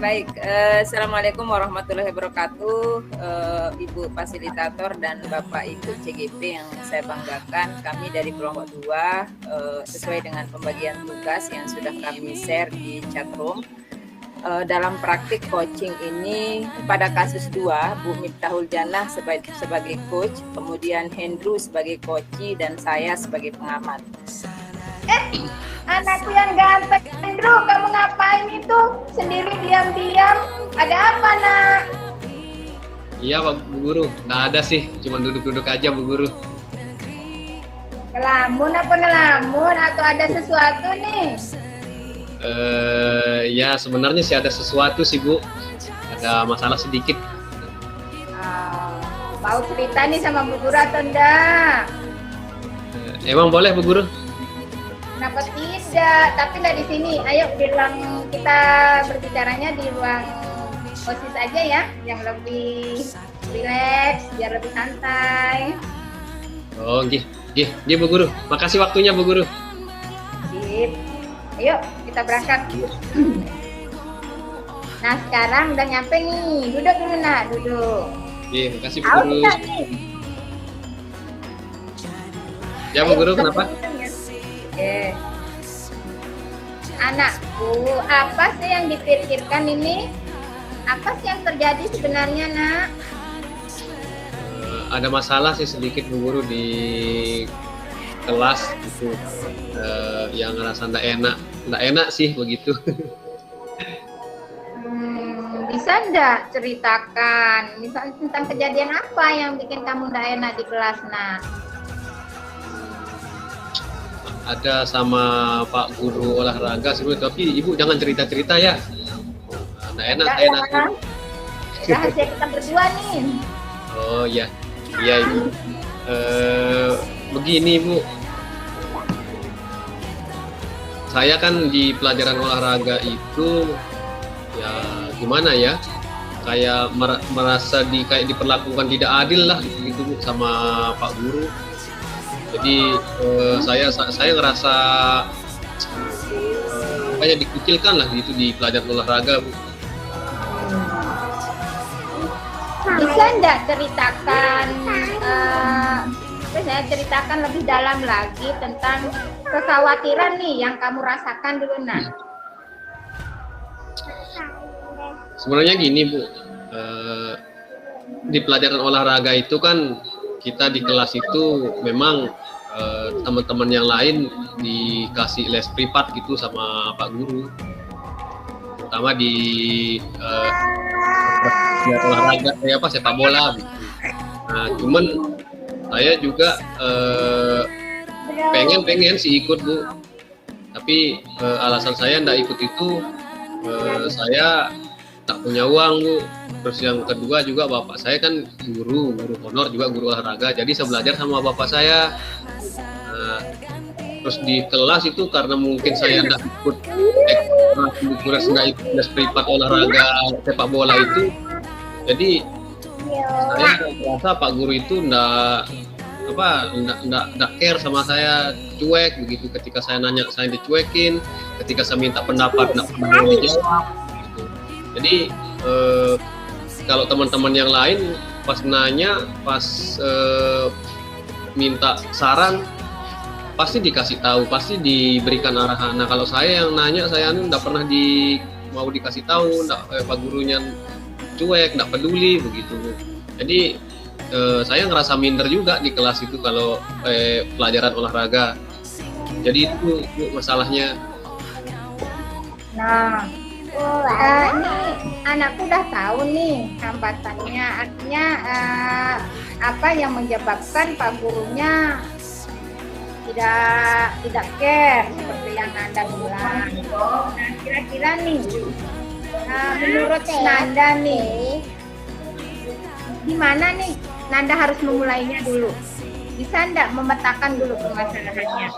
Baik, Assalamualaikum warahmatullahi wabarakatuh, Ibu Fasilitator dan Bapak Ibu CGP yang saya banggakan. Kami dari kelompok 2 sesuai dengan pembagian tugas yang sudah kami share di chatroom. Dalam praktik coaching ini pada kasus 2, Bu Miftahul Janah sebagai coach, kemudian Hendru sebagai coachi, dan saya sebagai pengamat. Anakku yang ganteng, Hendru, kamu ngapain itu? Sendiri diam-diam? Ada apa, nak? Iya, Pak Bu Guru. Nggak ada sih, cuma duduk-duduk aja, Bu Guru. Ngelamun apa ngelamun? Atau ada sesuatu nih? Ya sebenarnya sih ada sesuatu sih, Bu. Ada masalah sedikit. Mau cerita nih sama Bu Guru atau enggak? Emang boleh, Bu Guru? Kenapa tidak? Tapi nggak di sini. Ayo di ruang kita berbicaranya di ruang OSIS aja ya, yang lebih rileks, biar lebih santai. Oh, gih, Bu Guru. Makasih waktunya, Bu Guru. Sip. Ayo kita berangkat. Nah sekarang udah nyampe nih. Duduk dulu, nak. Duduk. Iya, makasih Bu Guru. Ya, Bu Guru, kenapa? Oke. Anakku, apa sih yang dipikirkan ini? Apa sih yang terjadi sebenarnya, nak? Ada masalah sih sedikit, Bu Guru, di kelas gitu. Yang ngerasa nggak enak sih begitu. Bisa nggak ceritakan, misalnya tentang kejadian apa yang bikin kamu nggak enak di kelas, nak? Ada sama Pak Guru olahraga sebenarnya, tapi Ibu jangan cerita-cerita ya. Nggak enak, saya nanti. Rahasia kita berdua nih. Oh iya, iya Ibu. Begini Bu, saya kan di pelajaran olahraga itu ya gimana ya, kayak merasa kayak diperlakukan tidak adil lah gitu Bu sama Pak Guru. Jadi saya ngerasa kayak dikucilkan lah gitu di pelajaran olahraga Bu. Bisa enggak ceritakan saya ceritakan lebih dalam lagi tentang kekhawatiran nih yang kamu rasakan dulu, nak? Sebenarnya gini Bu, di pelajaran olahraga itu kan kita di kelas itu memang teman-teman yang lain dikasih les privat gitu sama Pak Guru, terutama di olahraga kayak apa, sepak bola gitu. Nah cuman saya juga pengen sih ikut Bu, tapi alasan saya nggak ikut itu saya tak punya uang Bu. Terus yang kedua juga bapak saya kan guru honor juga, guru olahraga, jadi saya belajar sama bapak saya. Terus di kelas itu karena mungkin saya nggak ikut les privat olahraga sepak bola itu, jadi saya merasa Pak Guru itu nggak care sama saya, cuek begitu. Ketika saya nanya saya dicuekin, ketika saya minta pendapat nggak pernah dijawab gitu. Jadi kalau teman-teman yang lain pas nanya, pas minta saran, pasti dikasih tahu, pasti diberikan arahan. Nah kalau saya yang nanya, saya nggak pernah mau dikasih tahu, Pak Gurunya cuek, nggak peduli begitu. Jadi saya ngerasa minder juga di kelas itu kalau pelajaran olahraga. Jadi itu masalahnya. Nah, ini anakku udah tahu nih hambatannya, artinya apa yang menyebabkan Pak Gurunya tidak care seperti yang Nanda bilang. Nah, kira-kira nih, menurut Nanda nih, gimana nih Nanda harus memulainya dulu? Bisa enggak memetakan dulu permasalahannya?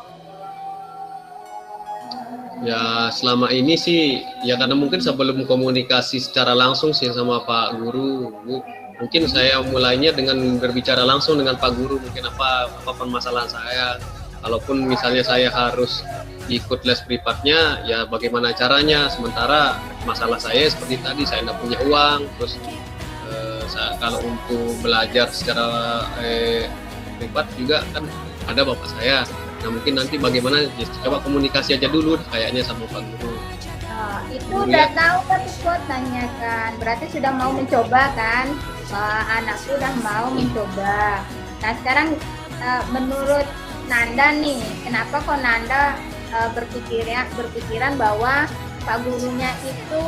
Ya selama ini sih ya karena mungkin sebelum komunikasi secara langsung sih sama Pak Guru, Bu, mungkin saya mulainya dengan berbicara langsung dengan Pak Guru, mungkin apa permasalahan saya. Kalaupun misalnya saya harus ikut les privatnya, ya bagaimana caranya, sementara masalah saya seperti tadi, saya tidak punya uang, terus kalau untuk belajar secara privat juga kan ada bapak saya. Nah mungkin nanti bagaimana, ya, coba komunikasi aja dulu kayaknya sama Pak Guru. Itu udah tahu tapi kok tanyakan, berarti sudah mau mencoba kan? Anakku udah mau mencoba. Nah sekarang menurut Nanda nih, kenapa kok Nanda berpikiran bahwa Pak Gurunya itu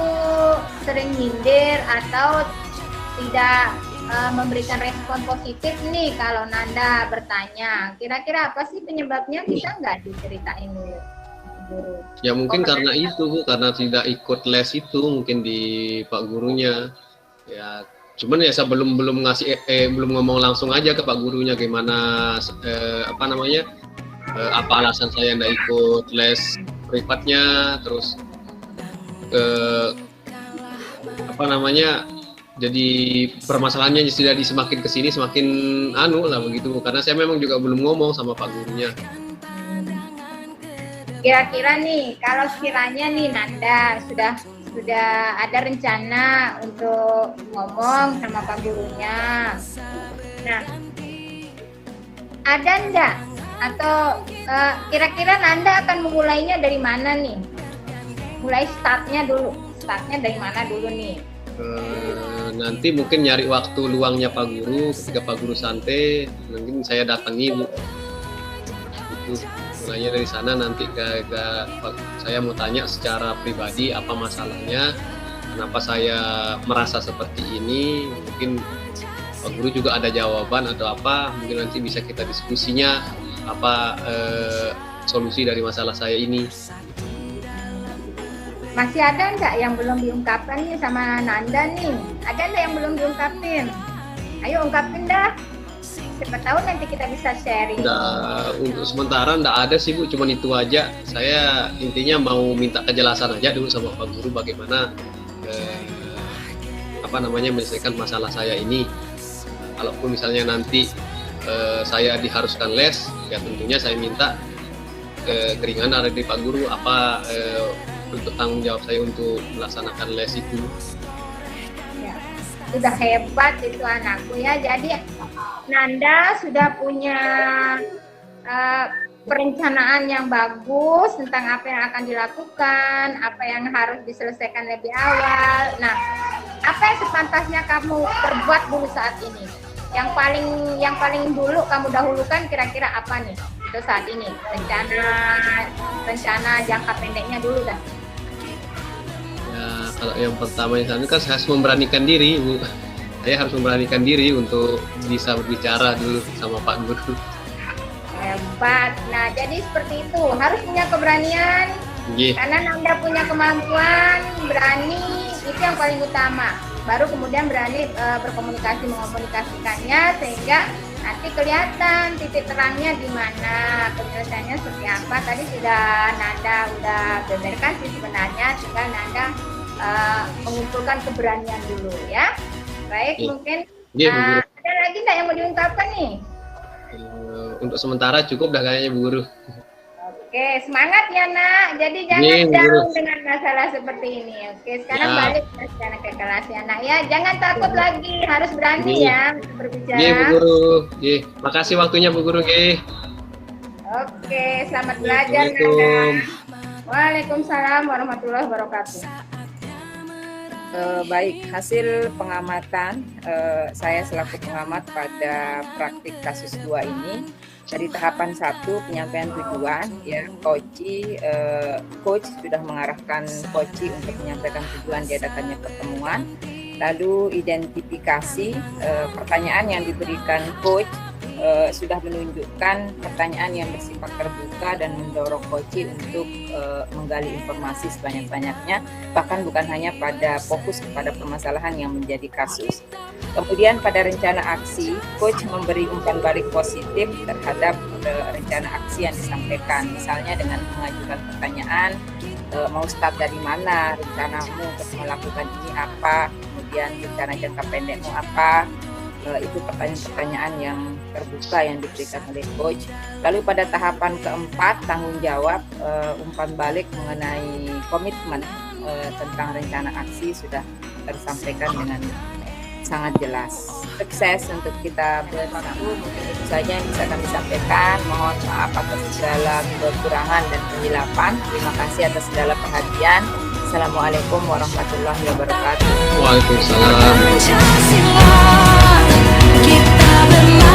sering nyindir atau tidak memberikan respon positif nih kalau Nanda bertanya? Kira-kira apa sih penyebabnya, bisa nggak diceritain dulu, Guru? Ya mungkin karena itu Bu, karena tidak ikut les itu mungkin di Pak Gurunya. Ya cuman ya saya belum ngasih belum ngomong langsung aja ke Pak Gurunya gimana apa alasan saya nggak ikut les privatnya, terus jadi permasalahannya jadi semakin kesini semakin lah begitu, karena saya memang juga belum ngomong sama Pak Gurunya. Kira-kira nih, kalau sekiranya nih Nanda sudah ada rencana untuk ngomong sama Pak Gurunya, nah ada enggak atau kira-kira Nanda akan memulainya dari mana nih? Mulai startnya dari mana dulu nih? Nanti mungkin nyari waktu luangnya Pak Guru, ketika Pak Guru santai mungkin saya datangi Bu. Itu mulainya dari sana, nanti saya mau tanya secara pribadi apa masalahnya, kenapa saya merasa seperti ini, mungkin Pak Guru juga ada jawaban atau apa, mungkin nanti bisa kita diskusinya apa solusi dari masalah saya ini. Masih ada enggak yang belum diungkapkan nih sama Nanda nih? Ada enggak yang belum diungkapin? Ayo ungkapin dah. Siapa tahu nanti kita bisa sharing. Untuk sementara enggak ada sih Bu, cuman itu aja. Saya intinya mau minta kejelasan aja dulu sama Pak Guru bagaimana menyelesaikan masalah saya ini. Kalaupun misalnya nanti saya diharuskan les, ya tentunya saya minta keringanan dari Pak Guru apa untuk tanggung jawab saya untuk melaksanakan les itu. Ya, sudah hebat itu anakku ya. Jadi Nanda sudah punya perencanaan yang bagus tentang apa yang akan dilakukan, apa yang harus diselesaikan lebih awal. Nah, apa yang sepantasnya kamu perbuat dulu saat ini? Yang paling dulu kamu dahulukan kira-kira apa nih? Itu saat ini rencana jangka pendeknya dulu dah. Ya, kalau yang pertama kan saya harus memberanikan diri Bu. Saya harus memberanikan diri untuk bisa berbicara dulu sama Pak Guru. Hebat. Nah, jadi seperti itu, harus punya keberanian. Karena Nanda punya kemampuan, berani, itu yang paling utama. Baru kemudian berani mengkomunikasikannya sehingga nanti kelihatan titik terangnya di mana, penyelesaiannya seperti apa. Tadi sudah Nanda udah beberkan sih sebenarnya, tinggal Nanda mengumpulkan keberanian dulu ya. Baik, mungkin ada lagi nggak yang mau diungkapkan nih? Untuk sementara cukup dah kayaknya Bu Guru. Oke, semangat ya Nak. Jadi jangan down dengan masalah seperti ini. Oke, sekarang balik ke kelas ya Nak ya. Jangan takut lagi, harus berani ya berbicara. Bu Guru. Makasih waktunya Bu Guru. Oke, selamat belajar Nanda. Waalaikumsalam warahmatullahi wabarakatuh. Baik, hasil pengamatan saya selaku pengamat pada praktik kasus 2 ini, dari tahapan 1 penyampaian tujuan ya, coach sudah mengarahkan coach untuk menyampaikan tujuan diadakannya pertemuan, lalu identifikasi pertanyaan yang diberikan coach sudah menunjukkan pertanyaan yang bersifat terbuka dan mendorong coach untuk menggali informasi sebanyak-banyaknya, bahkan bukan hanya pada fokus kepada permasalahan yang menjadi kasus. Kemudian pada rencana aksi, coach memberi umpan balik positif terhadap rencana aksi yang disampaikan, misalnya dengan mengajukan pertanyaan, mau start dari mana, rencanamu untuk melakukan ini apa, kemudian rencana jangka pendekmu apa. Itu pertanyaan-pertanyaan yang terbuka yang diberikan oleh coach. Lalu pada tahapan keempat, tanggung jawab, umpan balik mengenai komitmen tentang rencana aksi sudah tersampaikan dengan sangat jelas. Sukses untuk kita bersama. Mungkin itu saja yang bisa kami sampaikan. Mohon maaf atas segala kekurangan dan kesilapan. Terima kasih atas segala perhatian. Assalamualaikum warahmatullahi wabarakatuh. Waalaikumsalam. Pancasila kita bermata.